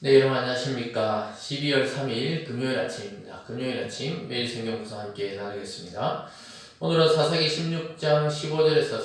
네, 여러분 안녕하십니까. 12월 3일 금요일 아침입니다. 금요일 아침 매일 성경 구성 함께 나누겠습니다. 오늘은 사사기 16장 15절에서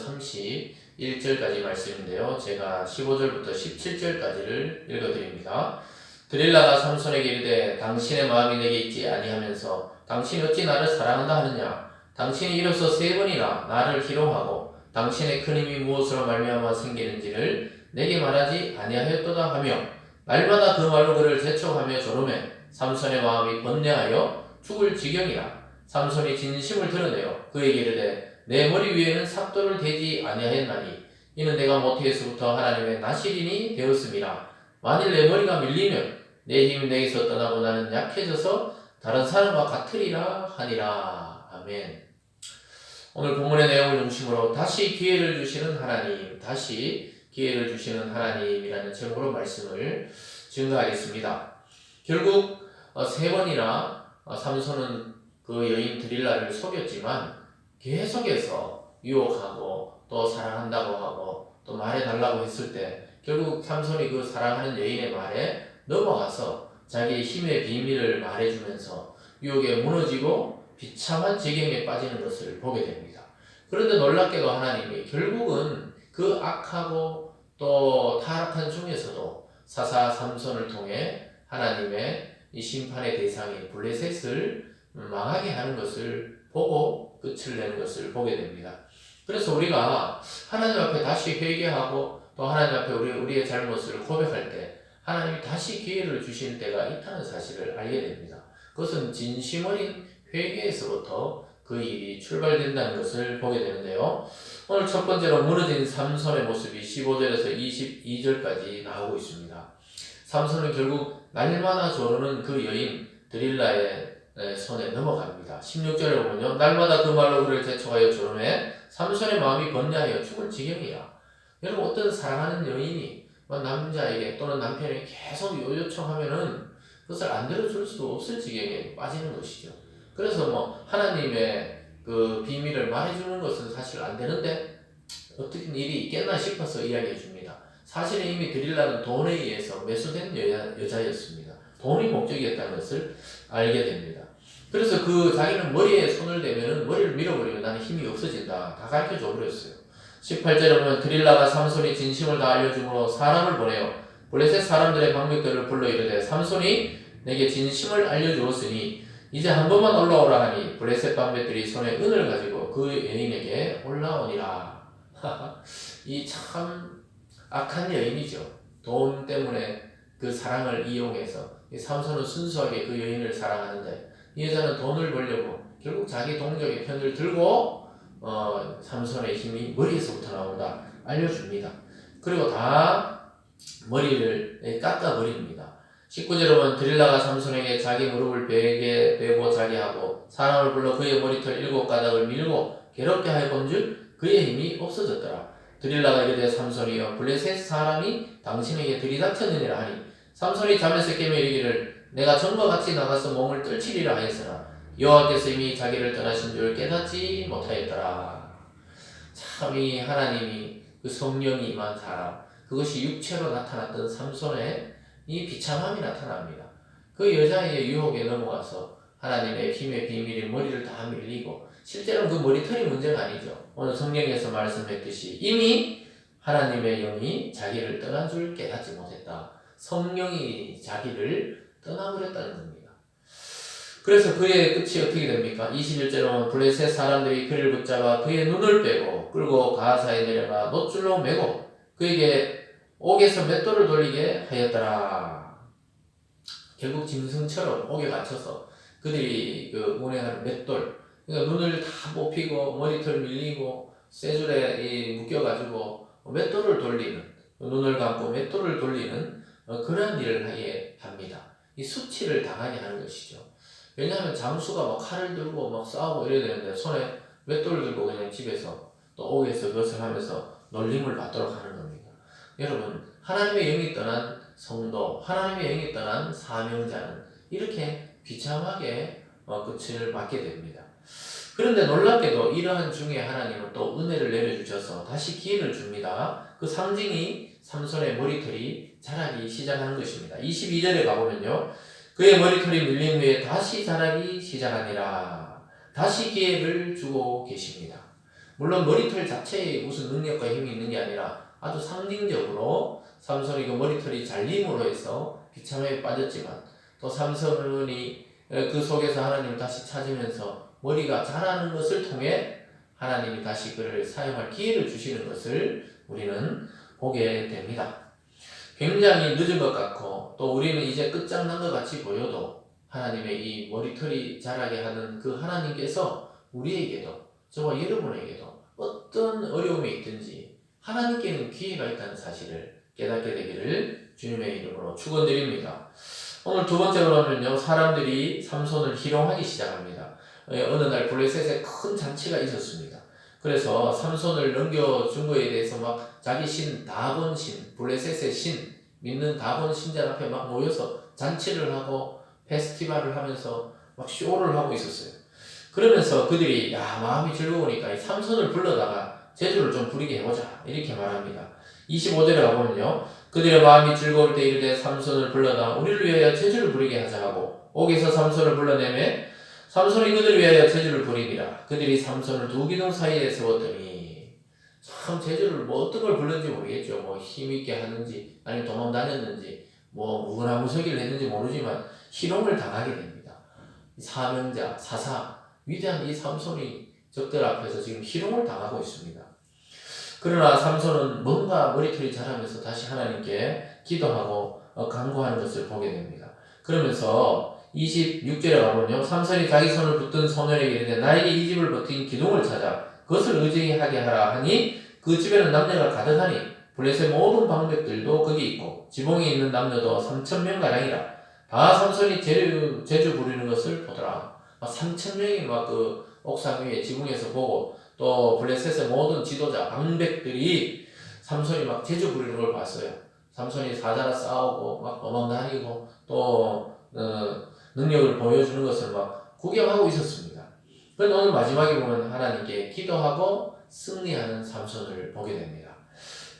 31절까지 말씀인데요. 제가 15절부터 17절까지를 읽어드립니다. 드릴라가 삼손에게 이르되 당신의 마음이 내게 있지 아니하면서 당신이 어찌 나를 사랑한다 하느냐. 당신이 이로써 세 번이나 나를 희롱하고 당신의 큰 힘이 무엇으로 말미암아 생기는지를 내게 말하지 아니하였도다 하며 날마다 그 말로 그를 재촉하며 조르매 삼손의 마음이 번뇌하여 죽을 지경이라. 삼손이 진심을 드러내어 그에게 이르되 내 머리 위에는 삭도를 대지 아니하였나니 이는 내가 모태에서부터 하나님의 나시린이 되었음이라. 만일 내 머리가 밀리면 내 힘이 내게서 떠나고 나는 약해져서 다른 사람과 같으리라 하니라. 아멘. 오늘 본문의 내용을 중심으로 다시 기회를 주시는 하나님, 다시 기회를 주시는 하나님이라는 제목으로 말씀을 증거하겠습니다. 결국 세 번이나 삼손은 그 여인 드릴라를 속였지만 계속해서 유혹하고 또 사랑한다고 하고 또 말해달라고 했을 때 결국 삼손이 그 사랑하는 여인의 말에 넘어가서 자기의 힘의 비밀을 말해주면서 유혹에 무너지고 비참한 지경에 빠지는 것을 보게 됩니다. 그런데 놀랍게도 하나님이 결국은 그 악하고 또 타락한 중에서도 사사 삼손을 통해 하나님의 이 심판의 대상인 블레셋을 망하게 하는 것을 보고 끝을 내는 것을 보게 됩니다. 그래서 우리가 하나님 앞에 다시 회개하고 또 하나님 앞에 우리의 잘못을 고백할 때 하나님이 다시 기회를 주시는 때가 있다는 사실을 알게 됩니다. 그것은 진심 어린 회개에서부터 그 일이 출발된다는 것을 보게 되는데요. 오늘 첫 번째로 무너진 삼손의 모습이 15절에서 22절까지 나오고 있습니다. 삼손은 결국 날마다 조르는 그 여인 드릴라의 손에 넘어갑니다. 16절에 보면요. 날마다 그 말로 그를 재촉하여 조르매 삼손의 마음이 번뇌하여 죽을 지경이야. 여러분 어떤 사랑하는 여인이 남자에게 또는 남편에게 계속 요청하면은 그것을 안 들어줄 수도 없을 지경에 빠지는 것이죠. 그래서 하나님의 그 비밀을 말해주는 것은 사실 안 되는데 어떻게 일이 있겠나 싶어서 이야기해 줍니다. 사실은 이미 드릴라는 돈에 의해서 매수된 여자였습니다. 돈이 목적이었다는 것을 알게 됩니다. 그래서 자기는 머리에 손을 대면은 머리를 밀어버리면 나는 힘이 없어진다. 다 가르쳐 줘 버렸어요. 18절에 보면 드릴라가 삼손이 진심을 다 알려주므로 사람을 보내어 블레셋 사람들의 방백들을 불러 이르되 삼손이 내게 진심을 알려주었으니 이제 한 번만 올라오라 하니 블레셋 방백들이 손에 은을 가지고 그 여인에게 올라오니라. 이 참 악한 여인이죠. 돈 때문에 그 사랑을 이용해서 삼손은 순수하게 그 여인을 사랑하는데 이 여자는 돈을 벌려고 결국 자기 동족의 편을 들고 삼손의 힘이 머리에서부터 나온다 알려줍니다. 그리고 다 머리를 깎아버립니다. 19절에 보면 드릴라가 삼손에게 자기 무릎을 베게 베고 자게 하고 사람을 불러 그의 머리털 7가닥을 밀고 괴롭게 하였건즉 그의 힘이 없어졌더라. 드릴라가 이르되 삼손이여 블레셋 사람이 당신에게 들이닥쳤느니라 하니 삼손이 잠에서 깨며 이르기를 내가 전과 같이 나가서 몸을 떨치리라 하였으나 여호와께서 이미 자기를 떠나신 줄 깨닫지 못하였더라. 참 이 하나님이 그 성령이 임한 사람 그것이 육체로 나타났던 삼손의 이 비참함이 나타납니다. 그 여자의 유혹에 넘어가서 하나님의 힘의 비밀이 머리를 다 밀리고 실제로는 그 머리털이 문제가 아니죠. 오늘 성경에서 말씀했듯이 이미 하나님의 영이 자기를 떠난 줄 깨닫지 못했다. 성령이 자기를 떠나버렸다는 겁니다. 그래서 그의 끝이 어떻게 됩니까? 21절에 블레셋 사람들이 그를 붙잡아 그의 눈을 빼고 끌고 가사에 내려가 놋줄로 매고 그에게 옥에서 맷돌을 돌리게 하였더라. 결국 짐승처럼 옥에 갇혀서 그들이 운행하는 맷돌, 그러니까 눈을 다 뽑히고 머리털 밀리고 쇠줄에 묶여가지고 맷돌을 돌리는, 눈을 감고 맷돌을 돌리는 그런 일을 하게 합니다. 이 수치를 당하게 하는 것이죠. 왜냐하면 장수가 칼을 들고 싸우고 이래야 되는데 손에 맷돌을 들고 그냥 집에서 또 옥에서 그것을 하면서 놀림을 받도록 하는 겁니다. 여러분 하나님의 영이 떠난 성도, 하나님의 영이 떠난 사명자는 이렇게 비참하게 끝을 맞게 됩니다. 그런데 놀랍게도 이러한 중에 하나님은 또 은혜를 내려주셔서 다시 기회를 줍니다. 그 상징이 삼손의 머리털이 자라기 시작하는 것입니다. 22절에 가보면요. 그의 머리털이 밀린 후에 다시 자라기 시작하니라. 다시 기회를 주고 계십니다. 물론 머리털 자체에 무슨 능력과 힘이 있는 게 아니라 아주 상징적으로 삼손이 그 머리털이 잘림으로 해서 비참하게 빠졌지만 또 삼손이 그 속에서 하나님을 다시 찾으면서 머리가 자라는 것을 통해 하나님이 다시 그를 사용할 기회를 주시는 것을 우리는 보게 됩니다. 굉장히 늦은 것 같고 또 우리는 이제 끝장난 것 같이 보여도 하나님의 이 머리털이 자라게 하는 그 하나님께서 우리에게도 저와 여러분에게도 어떤 어려움이 있든지 하나님께는 기회가 있다는 사실을 깨닫게 되기를 주님의 이름으로 축원드립니다. 오늘 두 번째로는요, 사람들이 삼손을 희롱하기 시작합니다. 어느 날 블레셋에 큰 잔치가 있었습니다. 그래서 삼손을 넘겨준 거에 대해서 막 자기 신 다곤 신, 블레셋의 신 믿는 다곤 신전 앞에 막 모여서 잔치를 하고 페스티벌을 하면서 막 쇼를 하고 있었어요. 그러면서 그들이 마음이 즐거우니까 이 삼손을 불러다가 제주를 좀 부리게 해보자 이렇게 말합니다. 25절에 가보면요, 그들의 마음이 즐거울 때 이르되 삼손을 불러다 우리를 위하여 제주를 부리게 하자 하고 옥에서 삼손을 불러내매 삼손이 그들을 위하여 제주를 부리니라. 그들이 삼손을 두 기둥 사이에 세웠더니 참 제주를 뭐 어떤 걸 불렀는지 모르겠죠. 뭐 힘있게 하는지 아니면 도망 다녔는지 뭐 무근하무서기를 했는지 모르지만 희롱을 당하게 됩니다. 사명자, 사사, 위대한 이 삼손이 적들 앞에서 지금 희롱을 당하고 있습니다. 그러나 삼손은 뭔가 머리털이 자라면서 다시 하나님께 기도하고 간구하는 것을 보게 됩니다. 그러면서 26절에 가보면요, 삼손이 자기 손을 붙든 소년에게 이르되 나에게 이 집을 버틴 기둥을 찾아 그것을 의지하게 하라 하니 그 집에는 남녀가 가득하니 블레셋 모든 방백들도 거기 있고 지붕에 있는 남녀도 3,000명가량이라. 다 삼손이 제주 부리는 것을 보더라. 3,000명이 막 그 옥상 위에 지붕에서 보고 또 블레셋의 모든 지도자 방백들이 삼손이 막 제주 부리는 걸 봤어요. 삼손이 사자라 싸우고 막 도망다니고 또 능력을 보여주는 것을 막 구경하고 있었습니다. 그런데 오늘 마지막에 보면 하나님께 기도하고 승리하는 삼손을 보게 됩니다.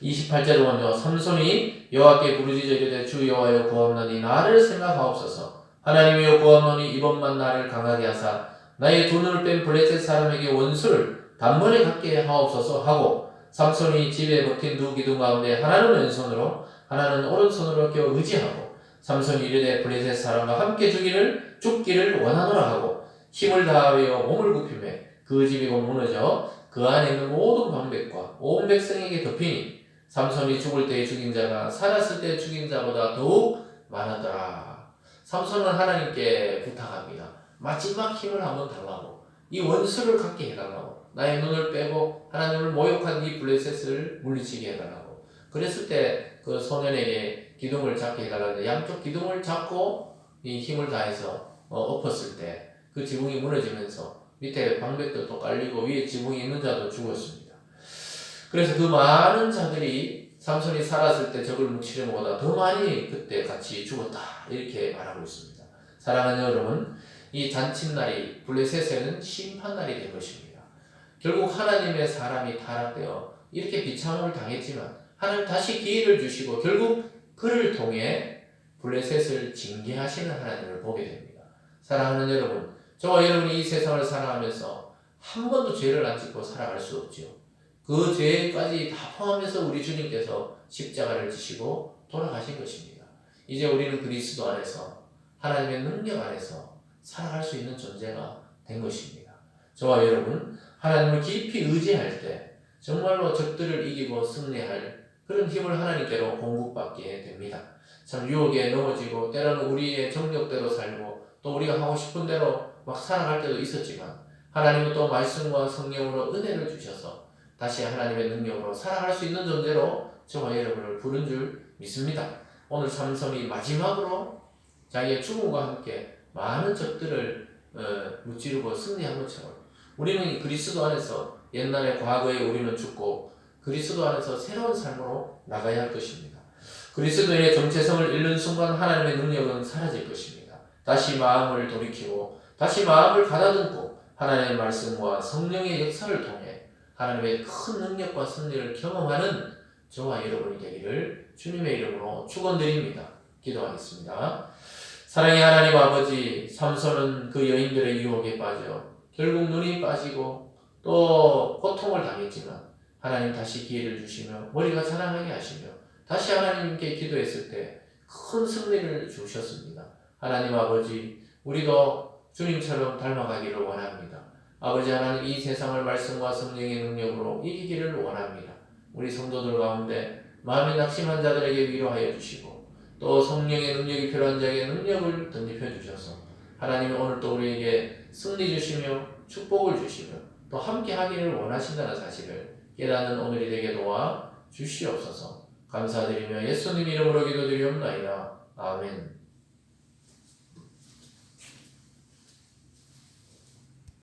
28절에 보면요, 삼손이 여호와께 부르짖어 이르되 주 여호와여 구하옵나니 나를 생각하옵소서. 하나님이여 구하옵나니 이번만 나를 강하게 하사 나의 두 눈을 뺀 블레셋 사람에게 원수를 단번에 갖게 하옵소서 하고 삼손이 집에 버틴 두 기둥 가운데 하나는 왼손으로 하나는 오른손으로 껴 의지하고 삼손이 이르되 블레셋 사람과 함께 죽기를 원하노라 하고 힘을 다하여 몸을 굽히매 그 집이 곧 무너져 그 안에 있는 모든 방백과 온 백성에게 덮이니 삼손이 죽을 때에 죽인 자가 살았을 때 죽인 자보다 더욱 많았더라. 삼손은 하나님께 부탁합니다. 마지막 힘을 한번 달라고, 이 원수를 갖게 해달라고, 나의 눈을 빼고 하나님을 모욕한 이 블레셋을 물리치게 해달라고. 그랬을 때 그 소년에게 기둥을 잡게 해달라는데 양쪽 기둥을 잡고 이 힘을 다해서 엎었을 때 그 지붕이 무너지면서 밑에 방백도 깔리고 위에 지붕이 있는 자도 죽었습니다. 그래서 그 많은 자들이 삼손이 살았을 때 적을 뭉치는 것보다 더 많이 그때 같이 죽었다 이렇게 말하고 있습니다. 사랑하는 여러분, 이 잔칫날이 블레셋에는 심판날이 될 것입니다. 결국 하나님의 사람이 타락되어 이렇게 비참함을 당했지만 하나님 다시 기회를 주시고 결국 그를 통해 블레셋을 징계하시는 하나님을 보게 됩니다. 사랑하는 여러분, 저와 여러분이 이 세상을 살아가면서 한 번도 죄를 안 짓고 살아갈 수 없죠. 그 죄까지 다 포함해서 우리 주님께서 십자가를 지시고 돌아가신 것입니다. 이제 우리는 그리스도 안에서 하나님의 능력 안에서 살아갈 수 있는 존재가 된 것입니다. 저와 여러분, 하나님을 깊이 의지할 때 정말로 적들을 이기고 승리할 그런 힘을 하나님께로 공급받게 됩니다. 참 유혹에 넘어지고 때로는 우리의 정력대로 살고 또 우리가 하고 싶은 대로 막 살아갈 때도 있었지만 하나님은 또 말씀과 성령으로 은혜를 주셔서 다시 하나님의 능력으로 살아갈 수 있는 존재로 저와 여러분을 부른 줄 믿습니다. 오늘 삼손이 마지막으로 자기의 죽음과 함께 많은 적들을 무찌르고 승리한 것처럼 우리는 그리스도 안에서 옛날의 과거에 우리는 죽고 그리스도 안에서 새로운 삶으로 나가야 할 것입니다. 그리스도의 정체성을 잃는 순간 하나님의 능력은 사라질 것입니다. 다시 마음을 돌이키고 다시 마음을 가다듬고 하나님의 말씀과 성령의 역사를 통해 하나님의 큰 능력과 승리를 경험하는 저와 여러분이 되기를 주님의 이름으로 축원드립니다. 기도하겠습니다. 사랑의 하나님 아버지, 삼손은 그 여인들의 유혹에 빠져 결국 눈이 빠지고 또 고통을 당했지만 하나님 다시 기회를 주시며 머리가 자라나게 하시며 다시 하나님께 기도했을 때 큰 승리를 주셨습니다. 하나님 아버지, 우리도 주님처럼 닮아가기를 원합니다. 아버지 하나님, 이 세상을 말씀과 성령의 능력으로 이기기를 원합니다. 우리 성도들 가운데 마음이 낙심한 자들에게 위로하여 주시고 또 성령의 능력이 필요한 자에게 능력을 덧입혀 주셔서 하나님이 오늘 또 우리에게 승리 주시며 축복을 주시며 또 함께 하기를 원하신다는 사실을 깨닫는 오늘이 되게 도와 주시옵소서. 감사드리며 예수님 이름으로 기도드리옵나이다. 아멘.